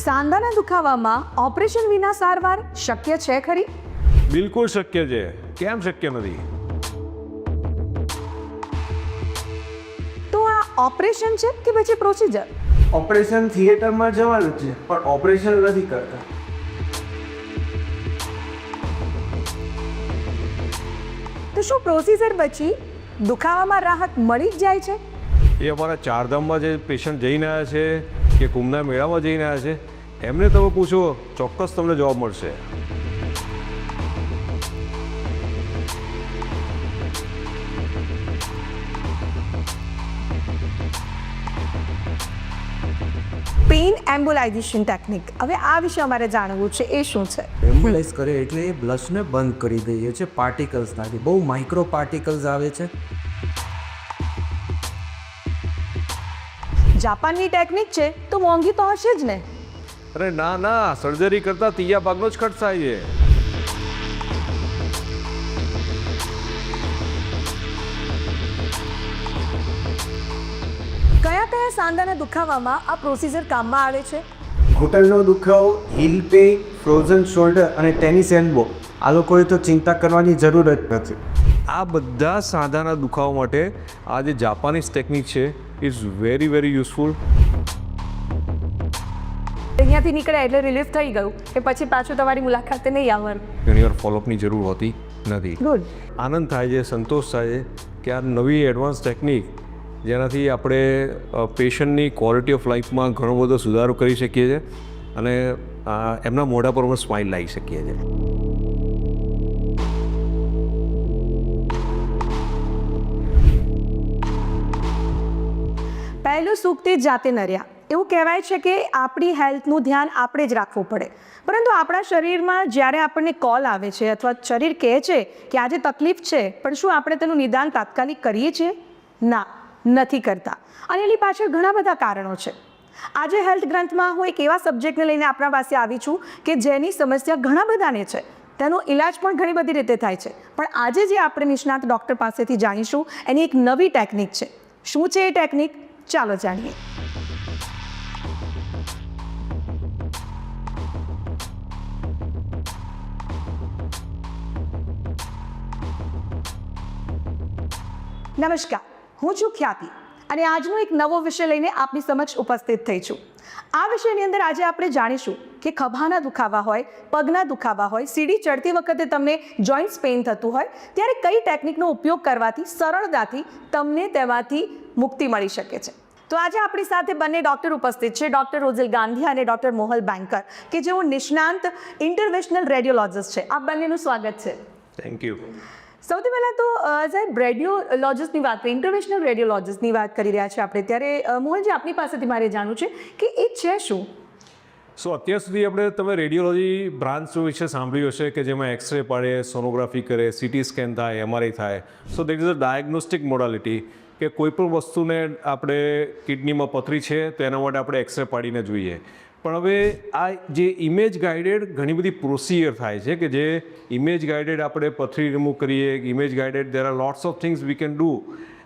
સાંધાના દુખાવામાં ઓપરેશન વિના સારવાર શક્ય છે ખરી? બિલકુલ શક્ય છે. કેમ શક્ય નથી? તો આ ઓપરેશન છે કે પછી પ્રોસિજર? ઓપરેશન થિયેટરમાં જવાનું છે પણ ઓપરેશન નથી કરતા. તો શું પ્રોસિજર પછી દુખાવામાં રાહત મળી જ જાય છે? એ અમારા ચારધામમાં જે પેશન્ટ જઈને આવ્યા છે કે કુંભના મેળામાં જઈને આવ્યા છે એમને તમે પૂછો, ચોક્કસ તમને જવાબ મળશે. પેઇન એમ્બોલાઇઝેશન ટેકનિક, હવે આ વિશે અમારે જાણવું છે, એ શું છે? એમ્બ્યુલાઇઝ કરે એટલે એ બ્લશને બંધ કરી દઈએ છે પાર્ટિકલ્સનાથી. બહુ માઇક્રો પાર્ટિકલ્સ આવે છે. જાપાનની ટેકનિક છે તો મોંઘી તો હશે જ ને? અરે ના ના, સર્જરી કરતાં ત્રીજા ભાગનો જ ખર્ચ થાય છે. કયા કયા સાંધાના દુખાવામાં આ પ્રોસિજર કામમાં આવે છે? ઘૂંટણનો દુખાવો, હીલ પેઇન, ફ્રોઝન શોલ્ડર અને ટેનિસ એલ્બો, આ લોકોએ તો ચિંતા કરવાની જરૂર જ નથી. આ બધા સાંધાના દુખાવા માટે આ જે જાપાનીઝ ટેકનિક છે ઇઝ વેરી વેરી યુઝફુલ. અહીંયાથી નીકળ્યા એટલે રિલીફ થઈ ગયું કે પછી પાછું તમારી મુલાકાતે નહીં આવવાનું? ઘણીવાર ફોલોઅપની જરૂર હોતી નથી. ગુડ. આનંદ થાય છે, સંતોષ થાય છે કે આ નવી એડવાન્સ ટેકનિક જેનાથી આપણે પેશન્ટની ક્વોલિટી ઓફ લાઈફમાં ઘણો બધો સુધારો કરી શકીએ છીએ અને એમના મોઢા પર પણ સ્માઇલ લાવી શકીએ છીએ. પહેલું સુખ તે જાતે નર્યા. એવું કહેવાય છે કે આપણી હેલ્થનું ધ્યાન આપણે જ રાખવું પડે, પરંતુ આપણા શરીરમાં જ્યારે આપણને કોલ આવે છે અથવા શરીર કહે છે કે આજે તકલીફ છે, પણ શું આપણે તેનું નિદાન તાત્કાલિક કરીએ છીએ? ના, નથી કરતા. અને એની પાછળ ઘણા બધા કારણો છે. આજે હેલ્થ ગ્રંથમાં હું એક એવા સબ્જેક્ટને લઈને આપણા પાસે આવી છું કે જેની સમસ્યા ઘણા બધાને છે, તેનો ઇલાજ પણ ઘણી બધી રીતે થાય છે, પણ આજે જે આપણે નિષ્ણાત ડૉક્ટર પાસેથી જાણીશું એની એક નવી ટેકનિક છે. શું છે એ ટેકનિક? ચાલો જાણીએ. નમસ્કાર, હું છું ખ્યાતિ અને આજનો એક નવો વિષય લઈને આપની સમક્ષ ઉપસ્થિત થઈ છું. આ વિષયની અંદર આજે આપણે જાણીશું કે ખભાના દુખાવા હોય, પગના દુખાવા હોય, સીડી ચડતી વખતે તમને જોઈન્ટ્સ પેઇન થતું હોય ત્યારે કઈ ટેકનિકનો ઉપયોગ કરવાથી સરળતાથી તમને તેમાંથી મુક્તિ મળી શકે છે. તો આજે આપણી સાથે બંને ડૉક્ટર ઉપસ્થિત છે, ડૉક્ટર રોઝેલ ગાંધી અને ડૉક્ટર મોહલ બેન્કર, કે જેઓ નિષ્ણાંત ઇન્ટરવેન્શનલ રેડિયોલોજિસ્ટ છે. આપ બંનેનું સ્વાગત છે. Thank you. સૌથી પહેલાં તો સાહેબ, રેડિયોલોજિસ્ટની વાત કરી, ઇન્ટરવેન્શનલ રેડિયોલોજિસ્ટની વાત કરી રહ્યા છે આપણે, ત્યારે મોહનજી આપની પાસેથી મારે જાણવું છે કે એ છે શું? સો અત્યાર સુધી તમે રેડિયોલોજી બ્રાન્ચ વિશે સાંભળ્યું હશે કે જેમાં એક્સરે પાડે, સોનોગ્રાફી કરે, સીટી સ્કેન થાય, એમઆરઆઈ થાય. So that is a diagnostic modality કે કોઈ પણ વસ્તુને આપણે કિડનીમાં પથરી છે તો એના માટે આપણે એક્સરે પાડીને જોઈએ. પણ હવે આ જે ઇમેજ ગાઈડેડ ઘણી બધી પ્રોસિજર થાય છે કે જે ઇમેજ ગાઈડેડ આપણે પથરી રિમૂવ કરીએ, image guided there are lots of things we can do.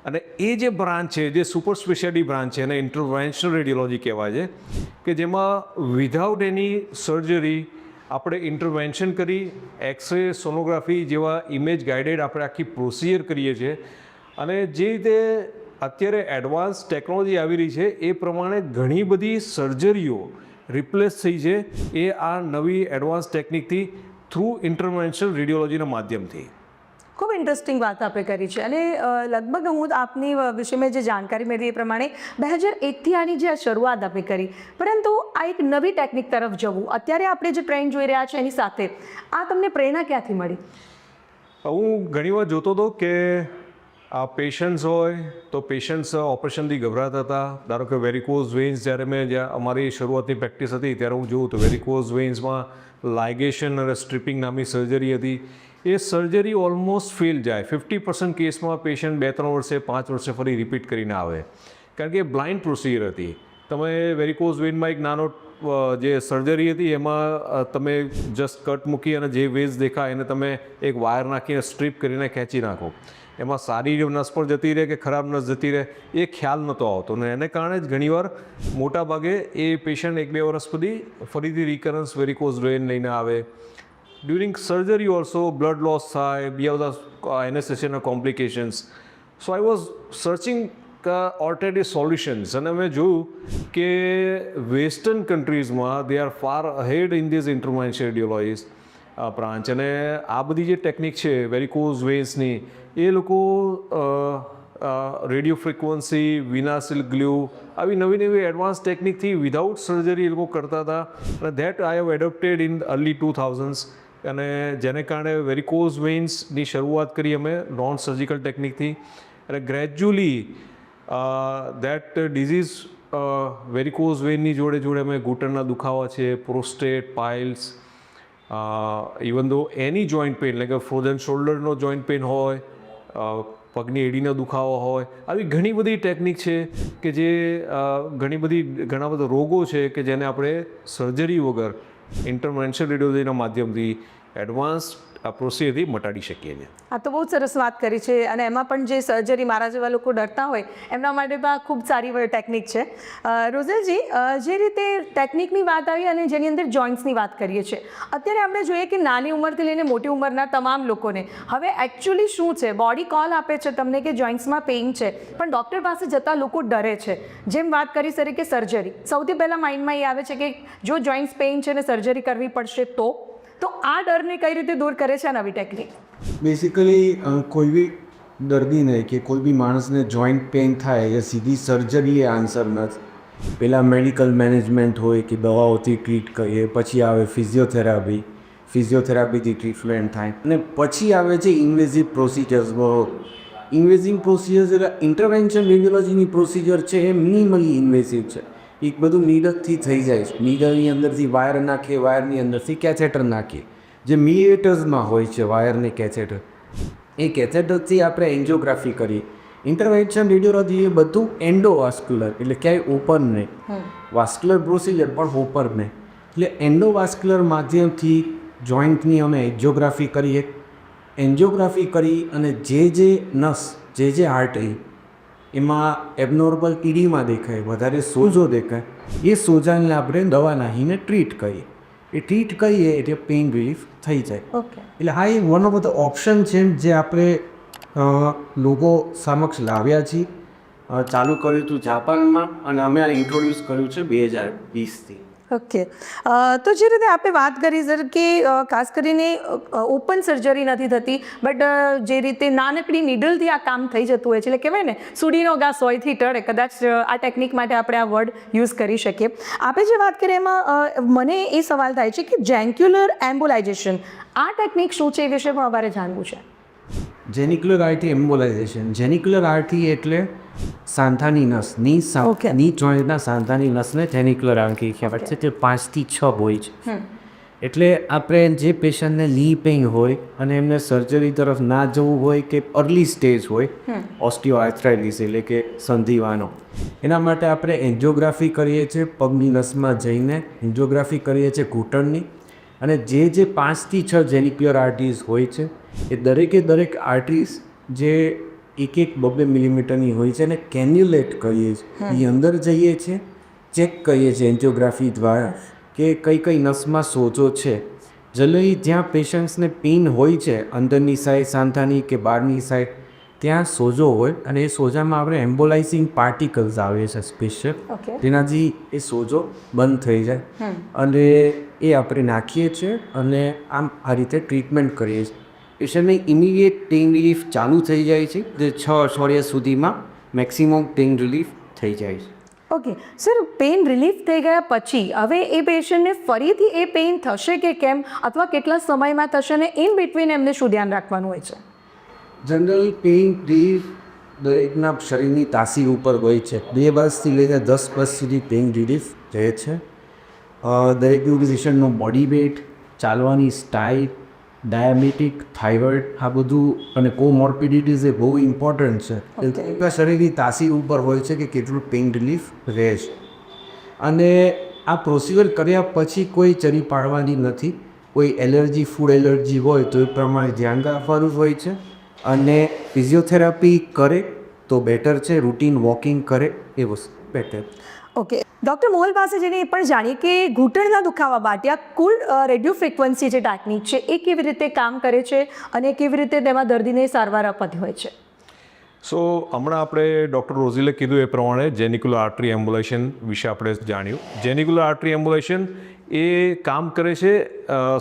અને એ જે બ્રાન્ચ છે, જે સુપર સ્પેશિયાલિટી બ્રાન્ચ છે, એને ઇન્ટરવેન્શનલ રેડિયોલોજી કહેવાય છે, કે જેમાં વિધાઉટ એની સર્જરી આપણે ઇન્ટરવેન્શન કરી એક્સરે, સોનોગ્રાફી જેવા ઇમેજ ગાઈડેડ આપણે આખી પ્રોસિજર કરીએ છીએ. અને જે રીતે અત્યારે એડવાન્સ ટેકનોલોજી આવી રહી છે એ પ્રમાણે ઘણી બધી સર્જરીઓ રિપ્લેસ થઈ છે એ આ નવી એડવાન્સ ટેકનિકથી થ્રુ ઇન્ટરવેન્શનલ રેડિયોલોજીના માધ્યમથી. ખૂબ ઇન્ટરેસ્ટિંગ વાત આપણે કરી છે અને લગભગ હું આપની વિષયમાં જે જાણકારી મેળવી એ પ્રમાણે 2001થી આની જે શરૂઆત આપણે કરી, પરંતુ આ એક નવી ટેકનિક તરફ જવું, અત્યારે આપણે જે ટ્રેન્ડ જોઈ રહ્યા છે એની સાથે આ તમને પ્રેરણા ક્યાંથી મળી? હું ઘણીવાર જોતો હતો કે આ પેશન્ટ્સ હોય તો પેશન્ટ્સ ઓપરેશનથી ગભરાતા હતા. ધારો કે વેરિકોઝ વેઇન્સ, જ્યારે અમારી શરૂઆતની પ્રેક્ટિસ હતી ત્યારે હું જોઉં તો વેરિકોઝ વેઇન્સમાં લાઇગેશન અને સ્ટ્રિપિંગ નામની સર્જરી હતી. એ સર્જરી ઓલમોસ્ટ ફેલ જાય. 50% કેસમાં પેશન્ટ 2-3 વર્ષે 5 વર્ષે ફરી રિપીટ કરીને આવે, કારણ કે બ્લાઇન્ડ પ્રોસિજર હતી. તમે વેરિકોઝ વેઇનમાં એક નાનો જે સર્જરી હતી એમાં તમે જસ્ટ કટ મૂકી અને જે વેઝ દેખાય એને તમે એક વાયર નાખીને સ્ટ્રીપ કરીને ખેંચી નાખો. એમાં સારી નસ પર જતી રહે કે ખરાબ નસ જતી રહે એ ખ્યાલ નહોતો આવતો અને એને કારણે જ ઘણીવાર મોટા ભાગે એ પેશન્ટ 1-2 વર્ષ પછી ફરીથી રિકરન્સ વેરિકોઝ વેઇન લઈને આવે. During surgery also blood loss થાય, બીજા બધા એનેસ્થેસિયાના complications. So I was searching alternative solutions અને મેં જોયું કે વેસ્ટર્ન કન્ટ્રીઝમાં they are far ahead in these intervention radiologies branch. અને આ બધી જે ટેકનિક છે વેરિકોઝ વેન્સની એ લોકો રેડિયો ફ્રિકવન્સી, વિનાસિલ ગ્લુ આવી નવી નવી એડવાન્સ ટેકનિકથી વિધાઉટ સર્જરી એ લોકો કરતા હતા અને that I have adopted in early 2000s. અને જેને કારણે વેરિકોઝ વેન્સની શરૂઆત કરી અમે નોન સર્જિકલ ટેકનિકથી અને ગ્રેજ્યુઅલી દેટ ડિઝીઝ વેરિકોઝ વેનની જોડે જોડે અમે ઘૂંટણના દુખાવા છે, પ્રોસ્ટેટ, પાઇલ્સ, ઇવન ધો એની જોઈન્ટ પેઇન એટલે કે ફ્રોઝન શોલ્ડરનો જોઈન્ટ પેઇન હોય, પગની એડીનો દુખાવો હોય, આવી ઘણી બધી ટેકનિક છે કે જે ઘણા બધા રોગો છે કે જેને આપણે સર્જરી વગર ઇન્ટરવેન્શન રેડિયોલોજીના માધ્યમથી એડવાન્સ પ્રોસીજરથી મટાડી શકીએ છીએ. આ તો બહુ સરસ વાત કરી છે અને એમાં પણ જે સર્જરી મારા જેવા લોકો ડરતા હોય એમના માટે પણ આ ખૂબ સારી ટેકનિક છે. રોઝલજી, જે રીતે ટેકનિકની વાત આવી અને જેની અંદર જોઈન્ટ્સની વાત કરીએ છીએ, અત્યારે આપણે જોઈએ કે નાની ઉંમરથી લઈને મોટી ઉંમરના તમામ લોકોને હવે એકચ્યુઅલી શું છે, બોડી કોલ આપે છે તમને કે જોઈન્ટ્સમાં પેઇન છે, પણ ડૉક્ટર પાસે જતા લોકો ડરે છે. જેમ વાત કરી સર કે સર્જરી, સૌથી પહેલાં માઇન્ડમાં એ આવે છે કે જો જોઈન્ટ્સ પેઇન છે ને સર્જરી કરવી પડશે તો આ ડરને કઈ રીતે દૂર કરે છે આ નવી ટેકનિક? બેસિકલી કોઈ બી દર્દીને કે કોઈ બી માણસને જોઈન્ટ પેઇન થાય એ સીધી સર્જરી એ આન્સર નથી. પહેલાં મેડિકલ મેનેજમેન્ટ હોય કે દવાઓથી ટ્રીટ કરીએ, પછી આવે ફિઝિયોથેરાપીથી ટ્રીટમેન્ટ થાય અને પછી આવે છે ઇન્વેઝિવ પ્રોસિજર્સ. ઇન્વેઝિવ પ્રોસિજર્સ એટલે ઇન્ટરવેન્શન રેડિયોલોજીની પ્રોસિજર છે એ મિનિમલી ઇન્વેઝિવ છે. એક બધું નીડલથી થઈ જાય છે. નીડલની અંદરથી વાયર નાખીએ, વાયરની અંદરથી કેથેટર નાખીએ, જે મીએટર્સમાં હોય છે વાયરની કેથેટર. એ કેથેટરથી આપણે એન્જિયોગ્રાફી કરીએ. ઇન્ટરવેન્શન રેડિયોલોજી એ બધું એન્ડોવાસ્ક્યુલર એટલે ક્યાંય ઓપન નહીં, વાસ્ક્યુલર પ્રોસિજર પણ ઓપન નહીં. એટલે એન્ડોવાસ્ક્યુલર માધ્યમથી જોઈન્ટની અમે એન્જિયોગ્રાફી કરીએ. એન્જિયોગ્રાફી કરી અને જે નસ, જે આર્ટરી એમાં એબનોર્મલ પીડીમાં દેખાય, વધારે સોજો દેખાય, એ સોજાને આપણે દવા નાખીને ટ્રીટ કરીએ. એ ટ્રીટ કરીએ એટલે પેઇન રિલીફ થઈ જાય. એટલે હા, એ વન ઓફ ધ ઓપ્શન છે જે આપણે લોકો સમક્ષ લાવ્યા છીએ. ચાલુ કર્યું હતું જાપાનમાં અને અમે આ ઇન્ટ્રોડ્યુસ કર્યું છે 2020થી. ઓકે, તો જે રીતે આપણે વાત કરી સર કે ખાસ કરીને ઓપન સર્જરી નથી થતી, બટ જે રીતે નાનકડી નીડલથી આ કામ થઈ જતું હોય છે, એટલે કહેવાય ને સુડીનો ઘા સોયથી ટળે, કદાચ આ ટેકનિક માટે આપણે આ વર્ડ યુઝ કરી શકીએ. આપણે જે વાત કરીએ એમાં મને એ સવાલ થાય છે કે જેન્ક્યુલર એમ્બોલાઇઝેશન આ ટેકનિક શું છે એ વિશે પણ અમારે જાણવું છે. જેનિક્યુલર આર્ટરી એમ્બોલાઇઝેશન, જેનિક્યુલર આર્ટરી એટલે સાંધાની નસ, ની જોઈન્ટના સાંધાની નસને જેનિક્યુલર આર્ટરી કહેવાય છે. તે 5 થી 6 હોય છે. એટલે આપણે જે પેશન્ટને ની પેઇન હોય અને એમને સર્જરી તરફ ના જવું હોય કે અર્લી સ્ટેજ હોય, ઓસ્ટિયોઆર્થ્રાઇટિસ એટલે કે સંધિવાનો, એના માટે આપણે એન્જિયોગ્રાફી કરીએ છીએ. પગની નસમાં જઈને એન્જિયોગ્રાફી કરીએ છીએ ઘૂંટણની. અને જે 5 થી 6 જેનિક્યુલર આર્ટરીઝ હોય છે એ દરેક આર્ટરીઝ જે 1-2 મિલીમીટરની હોય છે અને કેન્યુલેટ કરીએ છીએ. એ અંદર જઈએ છીએ, ચેક કરીએ છીએ એન્જિયોગ્રાફી દ્વારા કે કઈ નસમાં સોજો છે. જનરલી જ્યાં પેશન્ટ્સને પેઇન હોય છે અંદરની સાઈડ સાંધાની કે બહારની સાઈડ, ત્યાં સોજો હોય અને એ સોજામાં આપણે એમ્બોલાઇઝિંગ પાર્ટિકલ્સ આવે છે સ્પેશિયલ, જેનાથી એ સોજો બંધ થઈ જાય અને એ આપણે નાખીએ છીએ અને આમ આ રીતે ટ્રીટમેન્ટ કરીએ છીએ. પેશન્ટને ઇમિડિયેટ પેઇન રિલીફ ચાલુ થઈ જાય છે, જે 6 અઠવાડિયા સુધીમાં મેક્સિમમ પેઇન રિલીફ થઈ જાય છે. ઓકે સર, પેઇન રિલીફ થઈ ગયા પછી હવે એ પેશન્ટને ફરીથી એ પેઇન થશે કે કેમ, અથવા કેટલા સમયમાં થશે ને ઇન બિટવીન એમને શું ધ્યાન રાખવાનું હોય છે? જનરલી પેઇન રિલીફ દરેકના શરીરની તાસીર ઉપર હોય છે. 2 વર્ષથી લઈને 10 વર્ષ સુધી પેઇન રિલીફ રહે છે. દરેકનું પેશન્ટનો બોડી વેઇટ, ચાલવાની સ્ટાઇલ, ડાયાબિટીક, થાઇરોઇડ, આ બધું અને કોમોર્બિડિટીઝ એ બહુ ઇમ્પોર્ટન્ટ છે. દરેકના શરીરની તાસીર ઉપર હોય છે કે કેટલું પેઇન રિલીફ રહે છે. અને આ પ્રોસિજર કર્યા પછી કોઈ ચરી પાડવાની નથી. કોઈ એલર્જી, ફૂડ એલર્જી હોય તો એ પ્રમાણે ધ્યાન રાખવાનું હોય છે. અને ફિઝિયોથેરાપી કરે તો બેટર છે, રૂટીન વોકિંગ કરે એ વસ્તુ બેટર. ઓકે ડૉક્ટર મોહલ પાસે જઈને એ પણ જાણીએ કે ઘૂંટણના દુખાવા માટે આ કુલ રેડિયો ફ્રિકવન્સી જે ટેકનિક છે એ કેવી રીતે કામ કરે છે અને કેવી રીતે તેમાં દર્દીને સારવાર અપાતી હોય છે. સો હમણાં આપણે ડૉક્ટર રોઝિલે કીધું એ પ્રમાણે જેનિક્યુલર આર્ટરી એમ્બ્યુલેશન વિશે આપણે જાણ્યું. જેનિક્યુલર આર્ટરી એમ્બ્યુલેશન એ કામ કરે છે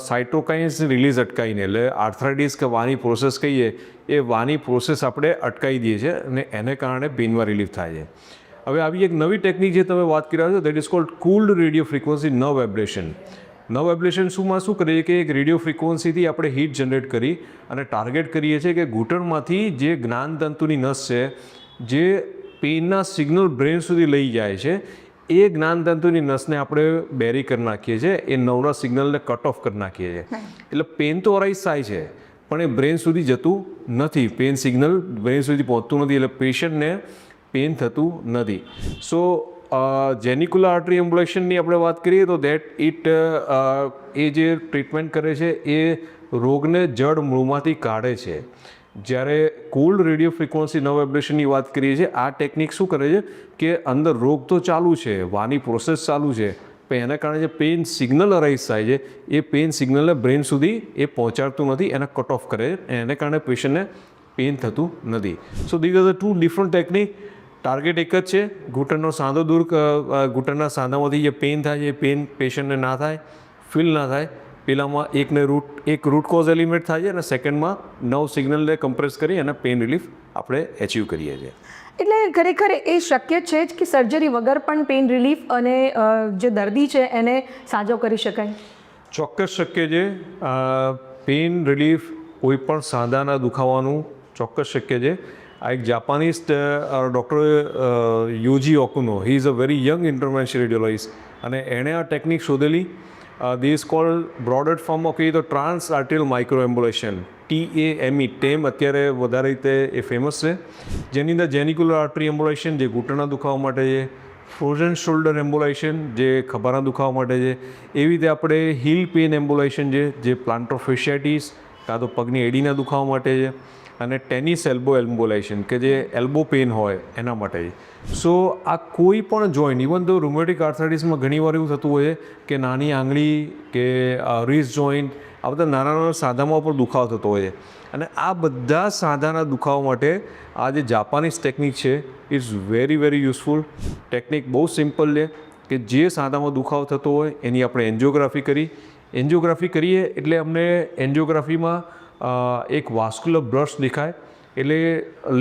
સાઇટોકાઇન્સ રિલીઝ અટકાવીને, એટલે આર્થરાઇટિસ કે વાની પ્રોસેસ કહીએ એ વાની પ્રોસેસ આપણે અટકાવી દઈએ છીએ અને એને કારણે પેઇનમાં રિલીફ થાય છે. હવે આવી એક નવી ટેકનિક જે તમે વાત કરી રહ્યા છો, that is called cooled radio frequency nerve ablation. Nerve ablation શું કરીએ કે એક રેડિયો ફ્રિકવન્સીથી આપણે હીટ જનરેટ કરી અને ટાર્ગેટ કરીએ છીએ કે ઘૂંટણમાંથી જે જ્ઞાનતંતુની નસ છે જે પેઇનના સિગ્નલ બ્રેન સુધી લઈ જાય છે એ જ્ઞાનતંતુની નસને આપણે બેરી કરી નાખીએ છીએ, એ નવરા સિગ્નલને કટ ઓફ કરી નાખીએ છીએ. એટલે પેઇન તો અરાઇઝ થાય છે પણ એ બ્રેન સુધી જતું નથી, પેઇન સિગ્નલ બ્રેન સુધી પહોંચતું નથી, એટલે પેશન્ટને પેઇન થતું નથી. સો જેનિક્યુલર આર્ટરી એમ્બ્યુલેશનની આપણે વાત કરીએ તો એ જે ટ્રીટમેન્ટ કરે છે એ રોગને જડ મૂળમાંથી કાઢે છે. જ્યારે કોલ્ડ રેડિયો ફ્રિકવન્સી નર્વ એબ્લેશનની વાત કરીએ છીએ, આ ટેકનિક શું કરે છે કે અંદર રોગ તો ચાલુ છે, વાની પ્રોસેસ ચાલુ છે, પણ એના કારણે જે પેઇન સિગ્નલ અરાઇઝ થાય છે એ પેઇન સિગ્નલને બ્રેન સુધી એ પહોંચાડતું નથી, એને કટ ઓફ કરે છે, એને કારણે પેશન્ટને પેઇન થતું નથી. So this are the two different technique. Target એક જ છે, ઘૂંટણનો સાંધો દૂર, ઘૂંટણના સાંધામાંથી જે પેઇન થાય છે એ પેઇન પેશન્ટને ના થાય, ફીલ ના થાય. પહેલાંમાં એક રૂટ કોઝ એલિમિનેટ થાય છે અને સેકન્ડમાં નવ સિગ્નલને કમ્પ્રેસ કરી અને પેઇન રિલીફ આપણે એચીવ કરીએ છીએ. એટલે ખરેખર એ શક્ય છે જ કે સર્જરી વગર પણ પેઇન રિલીફ અને જે દર્દી છે એને સાજો કરી શકાય? ચોક્કસ શક્ય છે. પેઇન રિલીફ કોઈ પણ સાંધાના દુખાવાનું ચોક્કસ શક્ય છે. આ એક Japanese doctor Yuji Okuno, he is a very young intervention radiologist અને એણે આ ટેકનિક શોધેલી. ધીસ કોલ્ડ બ્રોડર ફોર્મમાં કહીએ તો trans arterial micro embolization, TAME, TAME અત્યારે વધારે રીતે એ ફેમસ છે, જેની અંદર જેનિક્યુલર આર્ટરી એમ્બ્યુલેશન જે ઘૂંટણના દુખાવા માટે છે, ફ્રોઝન શોલ્ડર એમ્બ્યુલેશન જે ખભાના દુખાવા માટે છે, એવી રીતે આપણે હીલ પેઇન એમ્બ્યુલેશન જે પ્લાન્ટર ફેશિયાઇટિસ કાં તો પગની એડીના દુખાવા માટે છે, અને ટેનિસ એલ્બો એમ્બ્યુલેશન કે જે એલ્બો પેઇન હોય એના માટે છે. સો આ કોઈ પણ જોઈન્ટ, ઇવન તો રૂમેટિક આર્થરાઇટિસમાં ઘણીવાર એવું થતું હોય કે નાની આંગળી કે રિસ્ટ જોઈન્ટ, આ બધા નાના નાના સાંધામાં પણ દુખાવો થતો હોય છે. અને આ બધા સાંધાના દુખાવા માટે આ જે જાપાનીઝ ટેકનિક છે it's very very useful. Technique બહુ સિમ્પલ છે કે જે સાંધામાં દુખાવો થતો હોય એની આપણે એન્જિયોગ્રાફી કરીએ એટલે અમને એન્જિયોગ્રાફીમાં એક વાસ્ક્યુલર બ્રશ દેખાય. એટલે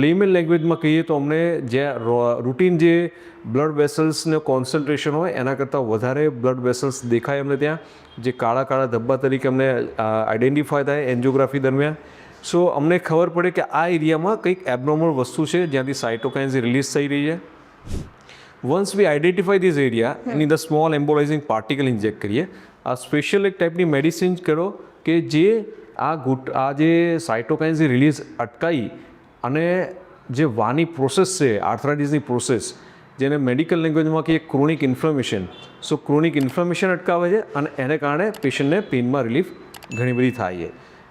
લેમેન લેંગ્વેજમાં કહીએ તો અમને જે રૂટીન જે બ્લડ વેસલ્સનો કોન્સન્ટ્રેશન હોય એના કરતાં વધારે બ્લડ વેસલ્સ દેખાય અમને ત્યાં, જે કાળા કાળા ધબ્બા તરીકે અમને આઈડેન્ટિફાય થાય એન્જિયોગ્રાફી દરમિયાન. સો અમને ખબર પડે કે આ એરિયામાં કંઈક એબનોર્મલ વસ્તુ છે જ્યાંથી સાઇટોકાઇન્સ રિલીઝ થઈ રહી છે. Once we identify this area any the small embolizing particle inject કરીએ. આ સ્પેશિયલ એક ટાઈપની મેડિસિન કરો કે જે આ જે સાઇટોકાઇન્સની રિલીઝ અટકાવી અને જે વાની પ્રોસેસ છે, આર્થરાઇટિસની પ્રોસેસ, જેને મેડિકલ લેંગ્વેજમાં કહીએ ક્રોનિક ઇન્ફ્લેમેશન, સો ક્રોનિક ઇન્ફ્લેમેશન અટકાવે છે અને એને કારણે પેશન્ટને પેઇનમાં રિલીફ ઘણી બધી થાય છે.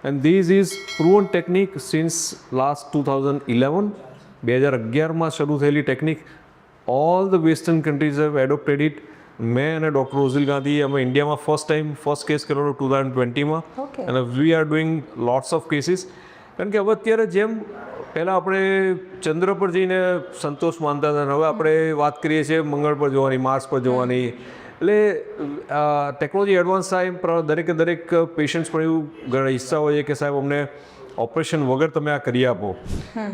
And this is proven technique since last 2011. 2011માં શરૂ થયેલી technique. All the western countries have adopted it. મેં અને ડૉક્ટર રોઝિલ ગાંધી અમે ઇન્ડિયામાં ફર્સ્ટ કેસ કરેલો 2020માં, અને we are doing lots of cases. કારણ કે હવે અત્યારે જેમ પહેલાં આપણે ચંદ્ર પર જઈને સંતોષ માનતા હતા, હવે આપણે વાત કરીએ છીએ મંગળ પર જવાની, માર્સ પર જવાની. એટલે ટેકનોલોજી એડવાન્સ થાય, દરેક પેશન્ટ્સ પણ એવું ઘણા હિસ્સા હોય છે કે સાહેબ અમને ઓપરેશન વગર તમે આ કરી આપો.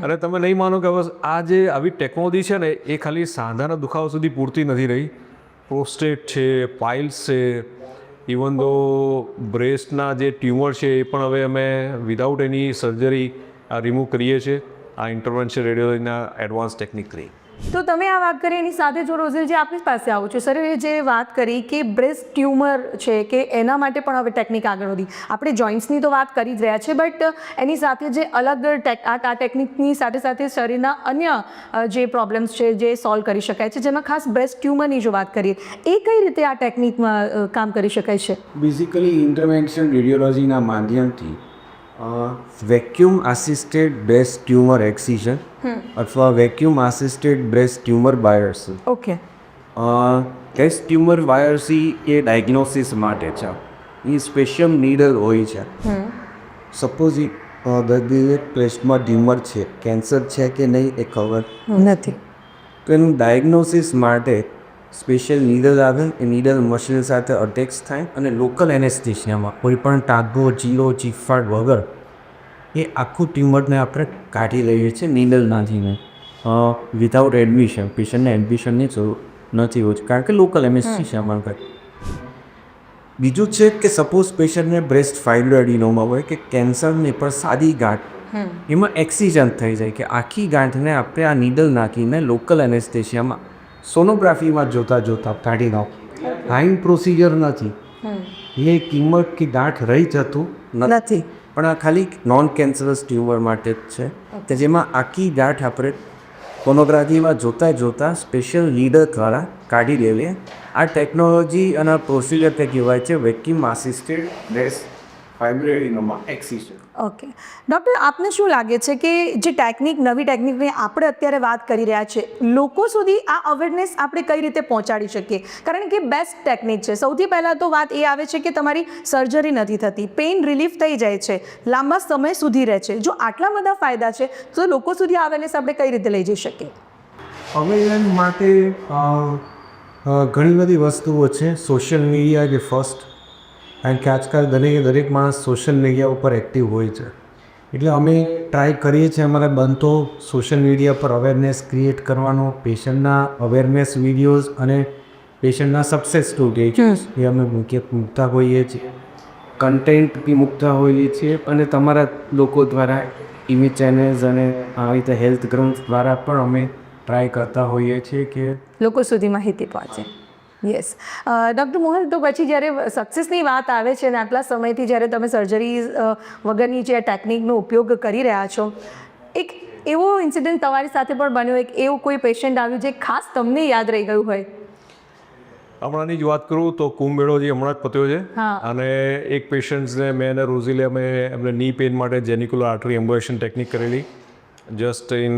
અને તમે નહીં માનો કે હવે આ જે આવી ટેકનોલોજી છે ને એ ખાલી સાંધાના દુખાવા સુધી પૂરતી નથી રહી. પ્રોસ્ટેટ છે, પાઇલ્સ છે, ઇવન ધો બ્રેસ્ટના જે ટ્યુમર છે એ પણ હવે અમે વિધાઉટ એની સર્જરી રિમૂવ કરીએ છીએ આ ઇન્ટરવેન્શન રેડિયોલોજીના એડવાન્સ ટેકનિકથી. તો તમે આ વાત કરી એની સાથે જો રોઝિલ જે આપણી પાસે આવું છું સર, એ જે વાત કરી કે બ્રેસ્ટ ટ્યુમર છે કે એના માટે પણ હવે ટેકનિક આગળ વધી. આપણે જોઈન્ટ્સની તો વાત કરી જ રહ્યા છે, બટ એની સાથે જે અલગ આ ટેકનિકની સાથે સાથે શરીરના અન્ય જે પ્રોબ્લેમ્સ છે જે સોલ્વ કરી શકાય છે, જેમાં ખાસ બ્રેસ્ટ ટ્યુમરની જો વાત કરીએ, એ કઈ રીતે આ ટેકનિકમાં કામ કરી શકાય છે? બેઝિકલી ઇન્ટરવેન્શન રેડિયોલોજીના માધ્યમથી vacuum assisted breast tumour excision અથવા vacuum assisted breast tumour biopsy. Okay. Breast tumour biopsy એ ડાયગ્નોસિસ માટે છે. એ સ્પેશિયલ નીડલ હોય છે. સપોઝ દર્દીને બ્રેસ્ટમાં ટ્યુમર છે, કેન્સર છે કે નહીં એ ખબર નથી. તો એનું ડાયગ્નોસિસ માટે સ્પેશિયલ નીડલ આવે. એ નીડલ મશીન સાથે અટેચ થાય અને લોકલ એનેસ્થેશિયામાં કોઈ પણ ટાંકો, ચીરો, ચીફાટ વગર એ આખું ટ્યુમરને આપણે કાઢી લઈએ છીએ નીડલ નાખીને, વિધાઉટ એડમિશન. પેશન્ટને એડમિશનની જરૂર નથી હોતી કારણ કે લોકલ એનેસ્થેશિયામાં કાઢી. બીજું છે કે સપોઝ પેશન્ટને બ્રેસ્ટ ફાઇબ્રોએડિનોમા હોય કે કેન્સરની પણ સાદી ગાંઠ, એમાં એક્સિઝન થઈ જાય કે આખી ગાંઠને આપણે આ નીડલ નાખીને લોકલ એનેસ્થેશિયામાં સોનોગ્રાફીમાં જોતાં કાઢી નાખો. હાઇન પ્રોસિજર નથી, એ કિંમત કે ગાંઠ રહી જતું નથી. પણ આ ખાલી નોન કેન્સરસ ટ્યુમર માટે જ છે કે જેમાં આખી ગાંઠ આપણે સોનોગ્રાફીમાં જોતાં સ્પેશિયલ નીડલ દ્વારા કાઢી લેવી. આ ટેકનોલોજી અને આ પ્રોસિજર તે કહેવાય છે vacuum assisted breast fibroadenoma excision. Okay doctor, આપને શું લાગે છે કે જે ટેકનિક, નવી ટેકનિકની આપણે અત્યારે વાત કરી રહ્યા છે, લોકો સુધી આ અવેરનેસ આપણે કઈ રીતે પહોંચાડી શકીએ? કારણ કે બેસ્ટ ટેકનિક છે. સૌથી પહેલાં તો વાત એ આવે છે કે તમારી સર્જરી નથી થતી, પેઇન રિલીફ થઈ જાય છે, લાંબા સમય સુધી રહે છે. જો આટલા બધા ફાયદા છે તો લોકો સુધી આ અવેરનેસ આપણે કઈ રીતે લઈ જઈ શકીએ? અવેરનેસ માટે ઘણી બધી વસ્તુઓ છે. સોશિયલ મીડિયા જે ફર્સ્ટ, કારણ કે આજકાલ દરેક માણસ સોશિયલ મીડિયા ઉપર એક્ટિવ હોય છે. એટલે અમે ટ્રાય કરીએ છીએ અમારે બનતો સોશિયલ મીડિયા પર અવેરનેસ ક્રિએટ કરવાનો, પેશન્ટના અવેરનેસ વિડીયોઝ અને પેશન્ટના સક્સેસ સ્ટોરીઝ એ અમે મૂકતા હોઈએ છીએ. કન્ટેન્ટ બી મૂકતા હોઈએ છીએ અને તમારા લોકો દ્વારા ઇમેજ ચેનલ્સ અને આવી રીતે હેલ્થ ગ્રુપ્સ દ્વારા પણ અમે ટ્રાય કરતા હોઈએ છીએ કે લોકો સુધી માહિતી પહોંચે. યસ ડૉક્ટર મોહન, તો પછી જ્યારે સક્સેસની વાત આવે છે અને આટલા સમયથી જ્યારે તમે સર્જરી વગરની જે ટેકનિકનો ઉપયોગ કરી રહ્યા છો, એક એવો ઇન્સિડન્ટ તમારી સાથે પણ બન્યો, એક એવું કોઈ પેશન્ટ આવ્યું જે ખાસ તમને યાદ રહી ગયું હોય? હમણાંની જ વાત કરું તો કુંભ મેળો જે હમણાં જ પત્યો છે, હા. અને એક પેશન્ટ્સને મેં અને રોઝીલે અમે એમને ની પેઇન માટે જેનિક્યુલર આર્ટરી એમ્બ્યુલેશન ટેકનિક કરેલી. જસ્ટ ઇન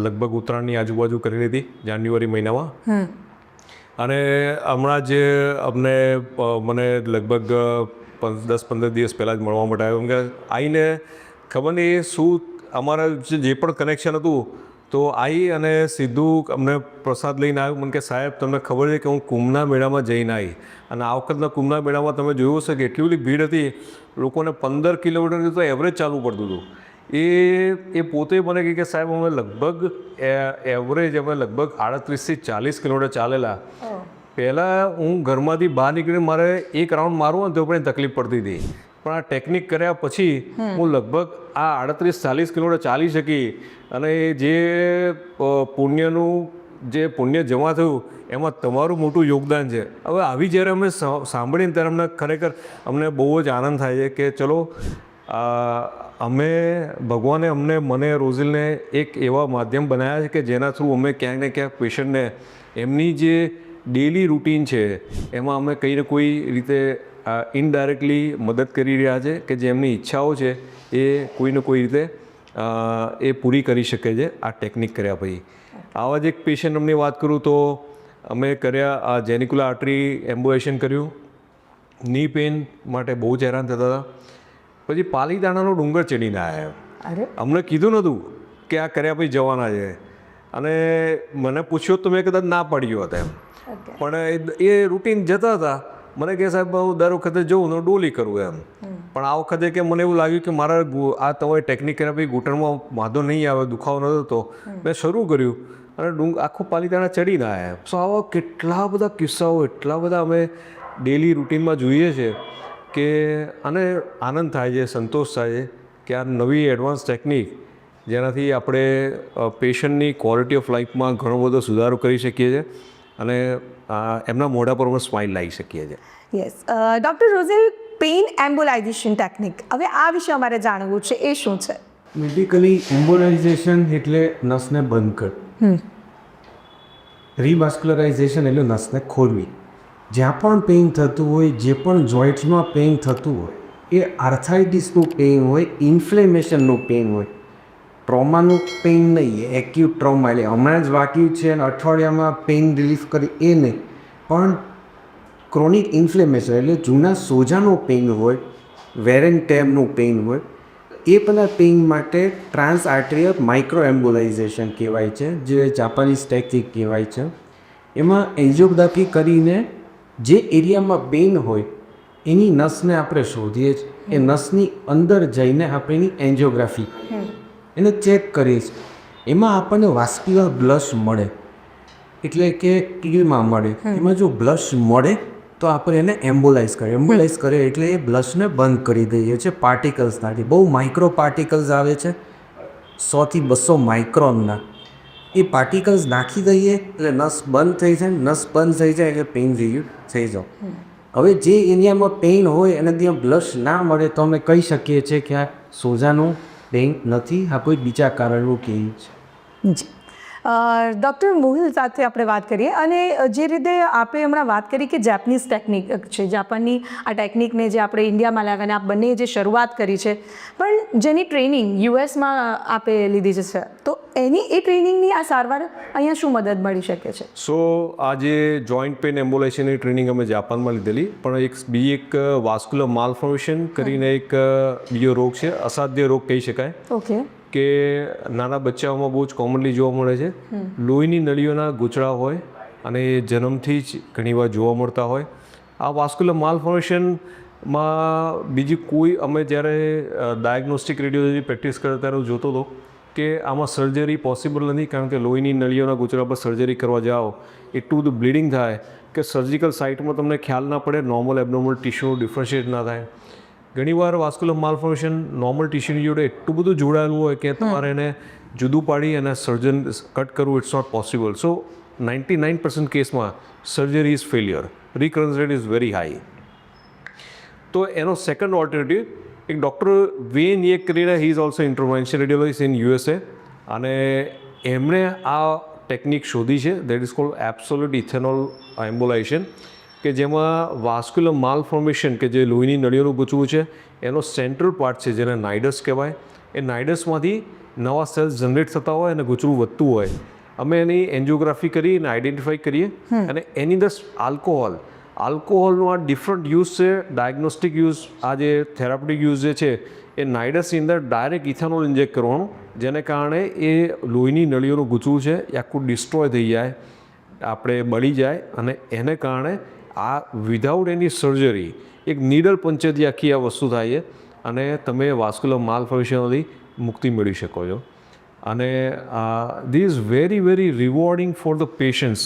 લગભગ ઉત્તરાયણની આજુબાજુ કરેલી હતી, જાન્યુઆરી મહિનામાં. અને હમણાં જે મને લગભગ 10-15 દિવસ પહેલાં જ મળવા માટે આવ્યો. કેમ કે આવીને ખબર નહીં શું અમારા જે પણ કનેક્શન હતું, તો આવી અને સીધું અમને પ્રસાદ લઈને આવ્યું. મને કે સાહેબ, તમને ખબર છે કે હું કુંભના મેળામાં જઈને આવી, અને આ વખતના કુંભના મેળામાં તમે જોયું હશે કે એટલી બધી ભીડ હતી, લોકોને 15 કિલોમીટર તો એવરેજ ચાલવું પડતું હતું. એ પોતે મને કહે કે સાહેબ, અમે લગભગ એવરેજ અમે લગભગ 38 થી 40 કિલોમીટર ચાલેલા. પહેલાં હું ઘરમાંથી બહાર નીકળીને મારે એક રાઉન્ડ મારવો ને તો પણ તકલીફ પડતી હતી, પણ આ ટેકનિક કર્યા પછી હું લગભગ આ 38-40 કિલોમીટર ચાલી શકી. અને જે પુણ્ય જમા થયું એમાં તમારું મોટું યોગદાન છે. હવે આવી જ્યારે અમે સાંભળીને ત્યારે અમને ખરેખર બહુ જ આનંદ થાય છે કે ચલો ભગવાને મને રોઝિલને એક એવા માધ્યમ બનાવ્યા છે કે જેના થ્રુ અમે ક્યાંક ને ક્યાંક પેશન્ટને એમની જે ડેલી રૂટીન છે એમાં અમે કંઈ ને કોઈ રીતે ઇનડાયરેક્ટલી મદદ કરી રહ્યા છે કે જે એમની ઈચ્છાઓ છે એ કોઈને કોઈ રીતે એ પૂરી કરી શકે છે આ ટેકનિક કર્યા પછી. આવા જ એક પેશન્ટ વાત કરું તો અમે કર્યા આ જેનિક્યુલર આર્ટરી એમ્બ્યુલેશન કર્યું. ની પેઇન માટે બહુ જ હેરાન થતા હતા. પછી પાલીતાણાનો ડુંગર ચડીને આવ્યા. અમને કીધું નહોતું કે આ કર્યા પછી જવાના છે, અને મને પૂછ્યો તો મેં કદાચ ના પાડ્યો હતા એમ. પણ એ રૂટીન જતા હતા. મને કહે સાહેબ, હું દર વખતે જઉં તો ડોલી કરું એમ. પણ આ વખતે કે મને એવું લાગ્યું કે મારા આ તમારી ટેકનિક કર્યા પછી ઘૂંટણમાં વાંધો નહીં આવે, દુખાવો નહોતો તો મેં શરૂ કર્યું અને આખું પાલીતાણા ચડીને આવ્યા. સો આવા કેટલા બધા કિસ્સાઓ, એટલા બધા અમે ડેલી રૂટીનમાં જોઈએ છે કે અને આનંદ થાય છે, સંતોષ થાય છે કે આ નવી એડવાન્સ ટેકનિક જેનાથી આપણે પેશન્ટની ક્વોલિટી ઓફ લાઈફમાં ઘણો બધો સુધારો કરી શકીએ છીએ અને એમના મોઢા પર પણ સ્માઇલ લાવી શકીએ છીએ. યસ ડૉક્ટર રોઝિલ, પેઇન એમ્બોલાઇઝેશન ટેકનિક, હવે આ વિશે અમારે જાણવું છે, એ શું છે? મેડિકલી એમ્બોલાઇઝેશન એટલે નસને બંધ કર. રીવાસ્ક્યુલરાઇઝેશન એટલે નસને ખોલવી. જ્યાં પણ પેઇન થતું હોય, જે પણ જોઈન્ટ્સમાં પેઇન થતું હોય, એ આર્થરાઇટિસનું પેઇન હોય, ઇન્ફ્લેમેશનનું પેઇન હોય, ટ્રોમાનું પેઇન નહીં, એક્યુટ ટ્રોમા એટલે હમણાં જ વાગ્યું છે અને અઠવાડિયામાં પેઇન રિલીફ કરી એ નહીં, પણ ક્રોનિક ઇન્ફ્લેમેશન એટલે જૂના સોજાનું પેઇન હોય, વેર એન્ડ ટેરનું પેઇન હોય, એ બધા પેઇન માટે ટ્રાન્સ આર્ટેરિયલ માઇક્રો એમ્બોલાઇઝેશન કહેવાય છે, જે જાપાનીઝ ટેકનિક કહેવાય છે. એમાં એન્જિયોગ્રાફી કરીને જે એરિયામાં પેઇન હોય એની નસને આપણે શોધીએ છીએ, એ નસની અંદર જઈને આપણે એની એન્જિયોગ્રાફી એને ચેક કરીએ છીએ. એમાં આપણને વાસ્ક્યુલર બ્લશ મળે, એટલે કે ટીવીમાં મળે. એમાં જો બ્લશ મળે તો આપણે એને એમ્બોલાઇઝ કરીએ એટલે એ બ્લશને બંધ કરી દઈએ છીએ પાર્ટિકલ્સનાથી. બહુ માઇક્રો પાર્ટિકલ્સ આવે છે, 100 થી 200 માઇક્રોનના. એ પાર્ટિકલ્સ નાખી દઈએ એટલે નસ બંધ થઈ જાય. નસ બંધ થઈ જાય એટલે પેઇન રિલીફ થઈ જાઓ. હવે જે એરિયામાં પેઇન હોય અને ત્યાં બ્લશ ના મળે તો અમે કહી શકીએ છીએ કે આ સોજાનું પેઇન નથી, આ કોઈ બીજા કારણનું પેઇન છે. જી ડૉક્ટર મોહિલ સાથે આપણે વાત કરીએ, અને જે રીતે આપણે હમણાં વાત કરી કે જાપાનીઝ ટેકનિક છે, જાપાનની આ ટેકનિકને જે આપણે ઇન્ડિયામાં લાવ્યા અને આ બંને જે શરૂઆત કરી છે, પણ જેની ટ્રેનિંગ યુએસમાં આપે લીધી છે, તો એની એ ટ્રેનિંગની આ સારવાર અહીંયા શું મદદ મળી શકે છે? સો આ જે જોઈન્ટ પેન એમ્બોલાઇઝેશનની ટ્રેનિંગ અમે જાપાનમાં લીધેલી, પણ બીજી એક વાસ્ક્યુલર માલફોર્મેશન કરીને એક બીજો રોગ છે, અસાધ્ય રોગ કહી શકાય. ઓકે. કે નાના બચ્ચાઓમાં બહુ જ કોમનલી જોવા મળે છે. લોહીની નળીઓના ગૂંચળા હોય અને એ જન્મથી જ ઘણીવાર જોવા મળતા હોય. આ વાસ્ક્યુલર માલફોર્મેશનમાં બીજી કોઈ, અમે જ્યારે ડાયગ્નોસ્ટિક રેડિયોલોજી પ્રેક્ટિસ કરતા ત્યારે હું જોતો હતો કે આમાં સર્જરી પોસિબલ નથી, કારણ કે લોહીની નળીઓના ગૂંચળા પર સર્જરી કરવા જાઓ એટલું બધું બ્લીડિંગ થાય કે સર્જિકલ સાઇટમાં તમને ખ્યાલ ના પડે, નોર્મલ એબનોર્મલ ટિશ્યુનું ડિફરન્શિએટ ના થાય. ઘણીવાર વાસ્ક્યુલર માલફોર્મેશન નોર્મલ ટિશ્યુની જોડે એટલું બધું જોડાયેલું હોય કે તમારે એને જુદું પાડી અને સર્જન કટ કરવું ઇટ્સ નોટ પોસિબલ. સો 99% કેસમાં surgery is failure, recurrence rate is very high. તો એનો સેકન્ડ ઓલ્ટરનેટિવ એક ડૉક્ટર વેન યે કરીને, he is also intervention radiologist in USA, અને એમણે આ ટેકનિક શોધી છે, that is called absolute ethanol embolization, કે જેમાં વાસ્ક્યુલર માલફોર્મેશન કે જે લોહીની નળીઓનું ગૂંચવું છે એનો સેન્ટ્રલ પાર્ટ છે, જેને નાઇડસ કહેવાય, એ નાઇડસમાંથી નવા સેલ્સ જનરેટ થતા હોય અને ગૂંચવું વધતું હોય. અમે એની એન્જિયોગ્રાફી કરી અને આઈડેન્ટિફાઈ કરીએ, અને એની અંદર આલ્કોહોલનો આ ડિફરન્ટ યુઝ છે, ડાયગ્નોસ્ટિક યુઝ, આ જે થેરાપ્યુટિક યુઝ જે છે એ નાઇડસની અંદર ડાયરેક્ટ ઇથેનોલ ઇન્જેક્ટ કરવાનું, જેને કારણે એ લોહીની નળીઓનું ગૂંચવું છે એ આખું ડિસ્ટ્રોય થઈ જાય, આપણે બળી જાય, અને એને કારણે આ વિધાઉટ એની સર્જરી એક નીડલ પંચેથી આખી આ વસ્તુ થાય છે, અને તમે વાસ્ક્યુલર માલફોર્મેશનથી મુક્તિ મેળવી શકો છો. અને this is very very rewarding for the patients.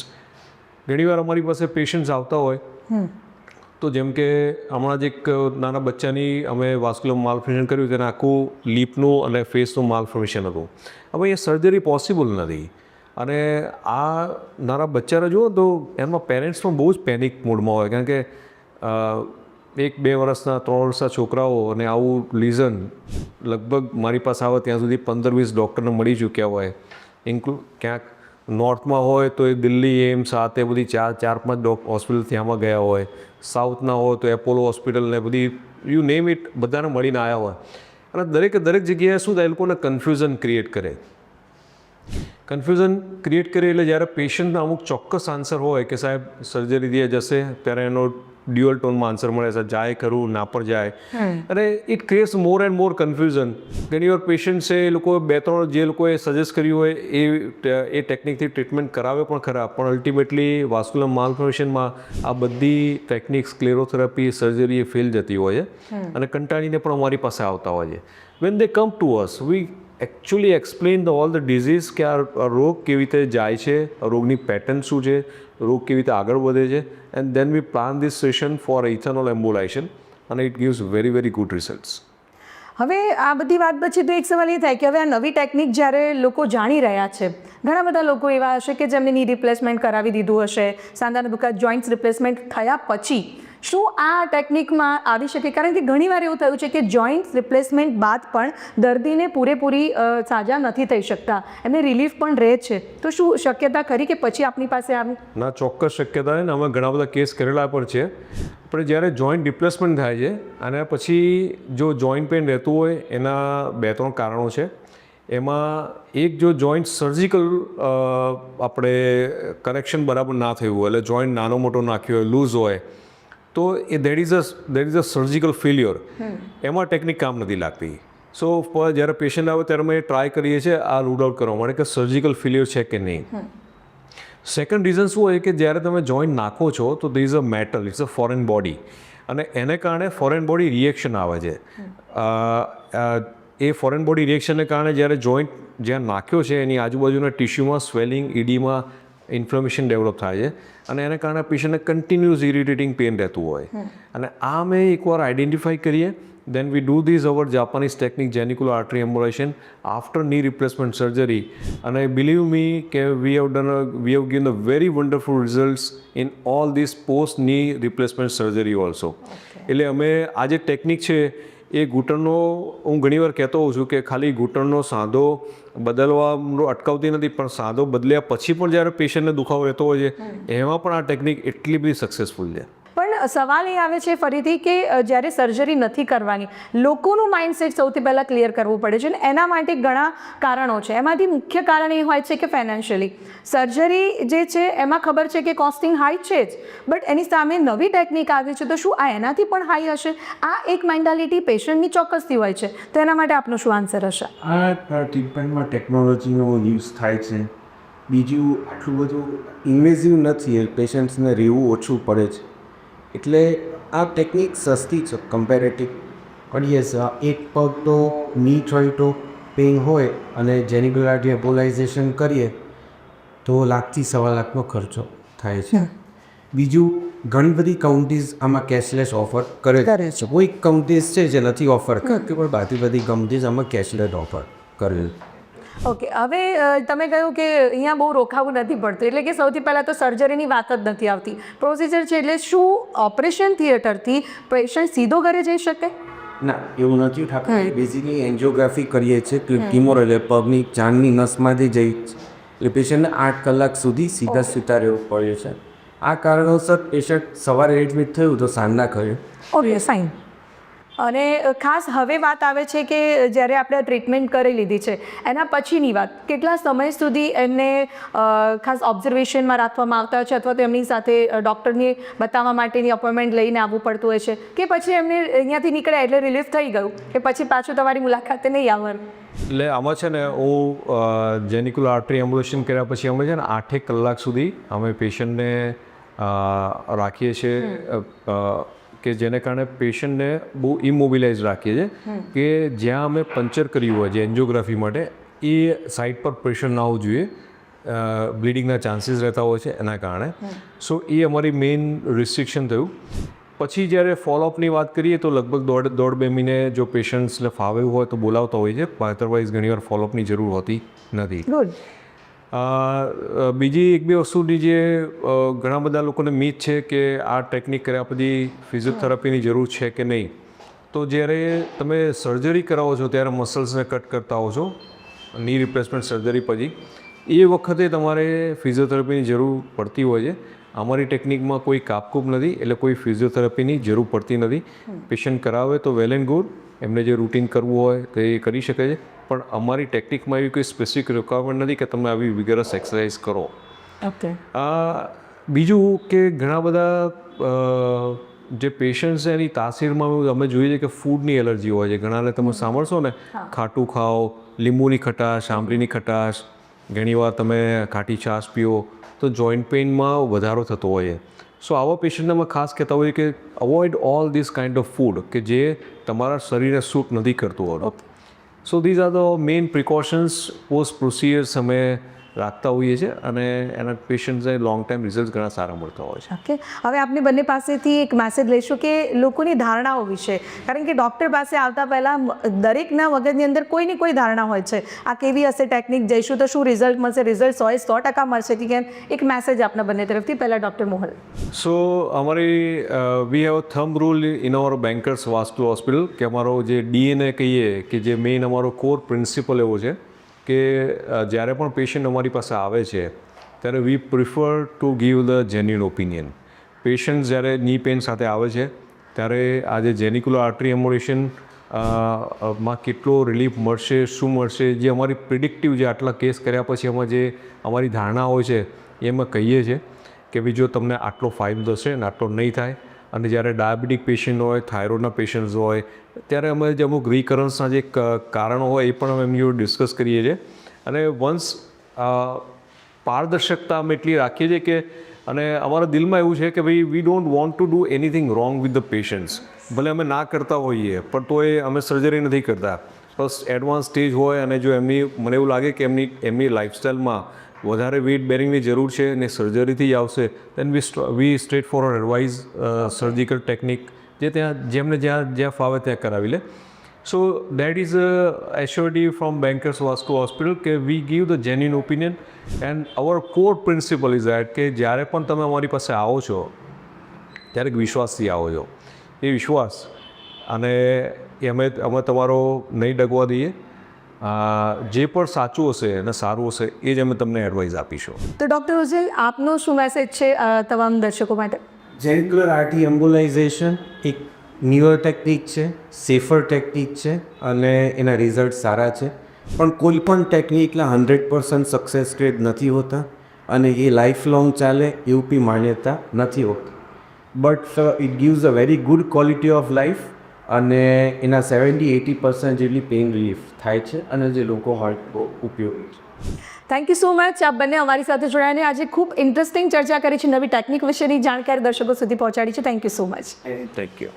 ઘણીવાર અમારી પાસે પેશન્ટ્સ આવતા હોય, તો જેમ કે હમણાં જ એક નાના બચ્ચાની અમે વાસ્ક્યુલર માલફોર્મેશન કર્યું, તેને આખું લીપનું અને ફેસનું માલફોર્મેશન હતું. હવે એ સર્જરી પોસિબલ નથી, અને આ નાના બચ્ચાને જુઓ તો એમાં પેરેન્ટ્સ પણ બહુ જ પેનિક મૂડમાં હોય, કારણ કે 1-2 વર્ષના 3 વર્ષના છોકરાઓ અને આવું લીઝન લગભગ મારી પાસે આવે ત્યાં સુધી 15-20 ડૉક્ટરને મળી ચૂક્યા હોય. ક્યાંક નોર્થમાં હોય તો એ દિલ્હી એમ્સ, આ તે બધી 4-5 હોસ્પિટલ ત્યાંમાં ગયા હોય. સાઉથના હોય તો એપોલો હોસ્પિટલ ને બધી, યુ નેમ ઇટ, બધાને મળીને આવ્યા હોય. અને દરેક જગ્યાએ શું થાય, એ લોકોને કન્ફ્યુઝન ક્રિએટ કરે એટલે જ્યારે પેશન્ટને અમુક ચોક્કસ આન્સર હોય કે સાહેબ સર્જરીથી જશે, ત્યારે એનો ડ્યુઅલ ટોનમાં આન્સર મળે છે, જાય ખરું, ના પણ જાય, અને it creates more and more confusion. ઘણીવાર પેશન્ટ્સે એ લોકો 2-3 જે લોકોએ સજેસ્ટ કર્યું હોય એ ટેકનિકથી ટ્રીટમેન્ટ કરાવે પણ ખરા, પણ અલ્ટિમેટલી વાસ્ક્યુલર માલફોર્મેશનમાં આ બધી ટેકનિક, સ્ક્લેરોથેરાપી, સર્જરી એ ફેલ જતી હોય છે, અને કંટાળીને પણ અમારી પાસે આવતા હોય છે. When they come to us, we actually explain all the disease, કે આ રોગ કેવી રીતે જાય છે, રોગની પેટર્ન શું છે, રોગ કેવી રીતે આગળ વધે છે, and then we plan this session for ethanol embolization, અને it gives very very good results. હવે આ બધી વાત પછી તો એક સવાલ એ થાય કે હવે આ નવી ટેકનિક જ્યારે લોકો જાણી રહ્યા છે, ઘણા બધા લોકો એવા હશે કે જેમને ની રિપ્લેસમેન્ટ કરાવી દીધું હશે, સાંધાના દુખા જોઈન્ટ્સ રિપ્લેસમેન્ટ થયા પછી શું આ ટેકનિકમાં આવી શકે? કારણ કે ઘણીવાર એવું થયું છે કે જોઈન્ટ રિપ્લેસમેન્ટ બાદ પણ દર્દીને પૂરેપૂરી સાજા નથી થઈ શકતા, એમને રિલીફ પણ રહે છે, તો શું શક્યતા ખરી કે પછી આપની પાસે આવે? ના, ચોક્કસ શક્યતા છે ને, અમે ઘણા બધા કેસ કરેલા પણ છે. પણ જ્યારે જોઈન્ટ રિપ્લેસમેન્ટ થાય છે અને પછી જો જોઈન્ટ પેન રહેતું હોય એના 2-3 કારણો છે. એમાં એક, જો જોઈન્ટ સર્જિકલ આપણે કરેક્શન બરાબર ના થયું હોય, એટલે જોઈન્ટ નાનો મોટો નાખ્યો હોય, લૂઝ હોય, તો એ that is a surgical failure. એમાં ટેકનિક કામ નથી લાગતી. સો જ્યારે પેશન્ટ આવે ત્યારે અમે ટ્રાય કરીએ છીએ આ રૂલ આઉટ કરવા માટે કે સર્જિકલ ફેલ્યોર છે કે નહીં. સેકન્ડ રીઝન શું હોય કે જ્યારે તમે જોઈન્ટ નાખો છો તો the is a metal, it's a foreign body, અને એને કારણે ફોરેન બોડી રિએક્શન આવે છે. એ ફોરેન બોડી રિએક્શનને કારણે જ્યારે જોઈન્ટ જ્યાં નાખ્યો છે એની આજુબાજુના ટિશ્યુમાં સ્વેલિંગ, ઇડીમાં ઇન્ફ્લેમેશન ડેવલપ થાય છે, અને એને કારણે પેશન્ટને કન્ટિન્યુઅસ ઇરિટેટિંગ પેન રહેતું હોય. અને આ અમે એકવાર આઈડેન્ટિફાઈ કરીએ, then we do this our Japanese technique, genicular artery embolization, after knee replacement surgery, and I believe me we have given a very wonderful results in all this post knee replacement surgery also. એટલે અમે આ જે technique છે એ ઘૂંટણનો, હું ઘણીવાર કહેતો હોઉં છું કે ખાલી ઘૂંટણનો સાંધો બદલવાનો અટકાવતી નથી, પણ સાંધો બદલ્યા પછી પણ જ્યારે પેશન્ટને દુખાવો રહેતો હોય છે એમાં પણ આ ટેકનિક એટલી બધી સક્સેસફુલ છે. પણ સવાલ એ આવે છે ફરીથી કે જ્યારે સર્જરી નથી કરવાની, લોકોનું માઇન્ડસેટ સૌથી પહેલાં ક્લિયર કરવું પડે છે, અને એના માટે ઘણા કારણો છે. એમાંથી મુખ્ય કારણ એ હોય છે કે ફાઇનાન્શિયલી સર્જરી જે છે એમાં ખબર છે કે કોસ્ટિંગ હાઈ છે જ, બટ એની સામે નવી ટેકનિક આવી છે, તો શું આ એનાથી પણ હાઈ હશે? આ એક મેન્ટાલિટી પેશન્ટની ચોક્કસથી હોય છે, તો એના માટે આપનો શું આન્સર હશે? આ ટ્રીટમેન્ટમાં ટેકનોલોજીનો યુઝ થાય છે. બીજું, આટલું બધું ઇન્વેઝિવ નથી, પેશન્ટ્સને રહેવું ઓછું પડે છે, એટલે આ ટેકનિક સસ્તી છે કમ્પેરેટિવ. પણ યસ, એક પગ તો ની હોય તો પેઇન હોય, અને જેનિક્યુલર આર્ટરી એમ્બોલાઇઝેશન કરીએ તો ₹1,00,000 થી ₹1,25,000 ખર્ચો થાય છે. બીજું, ઘણી બધી કાઉન્ટીઝ આમાં કેશલેસ ઓફર કરે છે. કોઈ કાઉન્ટીઝ છે જે નથી ઓફર કરતી, પણ બાકી બધી કાઉન્ટીઝ આમાં કેશલેસ ઓફર કરે છે. ઓકે, હવે તમે કહ્યું કે અહીંયા બહુ રોકાવું નથી પડતું, એટલે કે સૌથી પહેલાં તો સર્જરીની વાત જ નથી આવતી, પ્રોસિજર છે. એટલે શું ઓપરેશન થિયેટરથી પેશન્ટ સીધો ઘરે જઈ શકે? ના, એવું નથી થતું. બેઝિકલી એન્જિયોગ્રાફી કરીએ છીએ, ટ્યુમર એટલે પગની ચાંદની નસમાંથી જઈ, એટલે પેશન્ટને 8 કલાક સુધી સીધા સૂતા રહેવું પડે છે. આ કારણોસર પેશન્ટ સવારે એડમિટ થયું તો સાંજના ઘરે. Okay, fine. અને ખાસ હવે વાત આવે છે કે જ્યારે આપણે ટ્રીટમેન્ટ કરી લીધી છે એના પછીની વાત, કેટલા સમય સુધી એમને ખાસ ઓબ્ઝર્વેશનમાં રાખવામાં આવતા હોય છે, અથવા તો એમની સાથે ડૉક્ટરને બતાવવા માટેની અપોઇન્ટમેન્ટ લઈને આવવું પડતું હોય છે, કે પછી એમને અહીંયાથી નીકળ્યા એટલે રિલીફ થઈ ગયું કે પછી પાછું તમારી મુલાકાતે નહીં આવવાનું? એટલે આમાં છે ને, હું જેનિક્યુલર આર્ટરી એમ્બ્યુલેશન કર્યા પછી અમે છે ને 8 કલાક સુધી અમે પેશન્ટને રાખીએ છીએ, કે જેને કારણે પેશન્ટને બહુ ઇમોબિલાઇઝ રાખીએ છીએ, કે જ્યાં અમે પંચર કર્યું હોય જે એન્જિયોગ્રાફી માટે એ સાઇડ પર પ્રેશર ના આવવું જોઈએ, બ્લીડિંગના ચાન્સીસ રહેતા હોય છે એના કારણે. સો એ અમારી મેઇન રિસ્ટ્રિક્શન થયું. પછી જ્યારે ફોલોઅપની વાત કરીએ તો લગભગ 1.5-2 મહિને જો પેશન્ટ્સને ફાવ્યું હોય તો બોલાવતા હોય છે, અધરવાઇઝ ઘણીવાર ફોલોઅપની જરૂર હોતી નથી. ગુડ. બીજી 1-2 વસ્તુની જે ઘણા બધા લોકોને મીથ છે કે આ ટેકનિક કર્યા પછી ફિઝિયોથેરાપીની જરૂર છે કે નહીં, તો જ્યારે તમે સર્જરી કરાવો છો ત્યારે મસલ્સને કટ કરતા હો છો ની રિપ્લેસમેન્ટ સર્જરી પછી, એ વખતે તમારે ફિઝિયોથેરાપીની જરૂર પડતી હોય છે. અમારી ટેકનિકમાં કોઈ કાપકૂપ નથી, એટલે કોઈ ફિઝિયોથેરાપીની જરૂર પડતી નથી. પેશન્ટ કરાવે તો વેલ એન્ડ ગુડ, એમને જે રૂટીન કરવું હોય તો એ કરી શકે છે, પણ અમારી ટેકનિકમાં એવી કોઈ સ્પેસિફિક રિક્વાયરમેન્ટ નથી કે તમે આવી વિગરસ એક્સરસાઇઝ કરો. ઓકે. બીજું કે ઘણા બધા જે પેશન્ટ છે એની તાસીરમાં અમે જોઈએ છીએ કે ફૂડની એલર્જી હોય છે. ઘણાને તમે સાંભળશો ને, ખાટું ખાઓ, લીંબુની ખટાશ, આંબલીની ખટાશ, ઘણીવાર તમે ખાટી છાશ પીઓ તો જોઈન્ટ પેઇનમાં વધારો થતો હોય છે. સો આવા પેશન્ટને અમે ખાસ કહેતા હોઈએ કે avoid all this kind of food કે જે તમારા શરીરને સૂટ નથી કરતું હોતું. સો these are the main precautions post procedures અમે રાખતા હોઈએ છીએ અને એના પેશન્ટ્સને લોંગ ટાઈમ રિઝલ્ટ ઘણા સારા મળતા હોય છે. ઓકે, હવે આપની બંને પાસેથી એક મેસેજ લઈશું કે લોકોની ધારણાઓ વિશે, કારણ કે ડૉક્ટર પાસે આવતા પહેલાં દરેકના મગજની અંદર કોઈની કોઈ ધારણા હોય છે, આ કેવી હશે ટેકનિક, જઈશું તો શું રિઝલ્ટ મળશે, રિઝલ્ટ 100% મળશે કે કેમ, એક મેસેજ આપના બંને તરફથી. પહેલાં ડૉક્ટર મોહલ. સો અમારી we have thumb rule in our bankers વાસ્તુ હોસ્પિટલ કે અમારો જે DNA કહીએ કે જે મેઇન અમારો કોર પ્રિન્સિપલ એવો છે કે જ્યારે પણ પેશન્ટ અમારી પાસે આવે છે ત્યારે we prefer to give the genuine opinion. Patient જ્યારે ની પેન સાથે આવે છે ત્યારે આ જે જેનિક્યુલર આર્ટરી એમ્બોલિઝેશન માં કેટલો રિલીફ મળશે, શું મળશે, જે અમારી પ્રિડિક્ટિવ જે આટલા કેસ કર્યા પછી એમાં જે અમારી ધારણા હોય છે એ અમે કહીએ છીએ કે ભાઈ જો તમને આટલો ફાયદો થશે ને આટલો નહીં થાય. અને જ્યારે ડાયાબિટીક પેશન્ટ હોય, થાઇરોઇડના પેશન્ટ્સ હોય ત્યારે અમે જે અમુક રિકરન્સના જે કારણો હોય એ પણ અમે એમની જોડે ડિસ્કસ કરીએ છીએ. અને વન્સ પારદર્શકતા અમે એટલી રાખીએ છીએ કે અને અમારા દિલમાં એવું છે કે ભાઈ we don't want to do anything wrong with the patients. ભલે અમે ના કરતા હોઈએ પણ તો એ અમે સર્જરી નથી કરતા. બસ એડવાન્સ સ્ટેજ હોય અને જો મને એવું લાગે કે એમની લાઇફસ્ટાઈલમાં વધારે વેઇટ બેરિંગની જરૂર છે અને સર્જરીથી જ આવશે then we straight forward advise surgical technique જેમને જ્યાં ફાવે ત્યાં કરાવી લે. So that is assurity from Bankers વાસ્તુ હોસ્પિટલ કે we give the genuine opinion and our core principle is that કે જ્યારે પણ તમે અમારી પાસે આવો છો ત્યારે વિશ્વાસથી આવો છો. એ વિશ્વાસ અને અમે તમારો નહીં ડગવા દઈએ. જે પણ સાચું હશે અને સારું હશે એ જ અમે તમને એડવાઇસ આપીશું. તો ડૉક્ટર હુસેન, આપનો શું મેસેજ છે તમામ દર્શકો માટે? જેનિક્યુલર આર્ટરી એમ્બોલાઇઝેશન એક ન્યુઅર ટેકનિક છે, સેફર ટેકનિક છે અને એના રિઝલ્ટ સારા છે. પણ કોઈ પણ ટેકનિકના 100% સક્સેસ રેટ નથી હોતા અને એ લાઈફ લોંગ ચાલે એવું બી માન્યતા નથી હોતી. But it gives a very good quality of life અને એના 70-80% જેટલી પેઇન રિલીફ થાય છે અને જે લોકો હાર્ટ ઉપયોગી છે. Thank you so much. આપ બંને અમારી સાથે જોડાઈને આજે ખૂબ ઇન્ટરેસ્ટિંગ ચર્ચા કરી છે, નવી ટેકનિક વિશેની જાણકારી દર્શકો સુધી પહોંચાડી છે. Thank you so much. Thank you.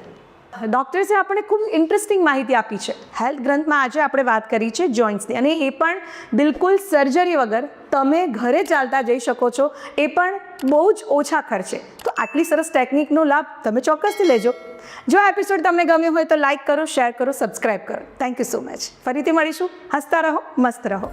ડૉક્ટર્સે આપણને ખૂબ ઇન્ટરેસ્ટિંગ માહિતી આપી છે. હેલ્થ ગ્રંથમાં આજે આપણે વાત કરી છે જોઇન્ટ્સની, અને એ પણ બિલકુલ સર્જરી વગર તમે ઘરે ચાલતા જઈ શકો છો, એ પણ બહુ જ ઓછા ખર્ચે. તો આટલી સરસ ટેકનિકનો લાભ તમે ચોક્કસથી લેજો. જો આ એપિસોડ તમને ગમ્યો હોય તો લાઇક કરો, શેર કરો, સબસ્ક્રાઈબ કરો. Thank you so much. ફરીથી મળીશું. હસતા રહો, મસ્ત રહો.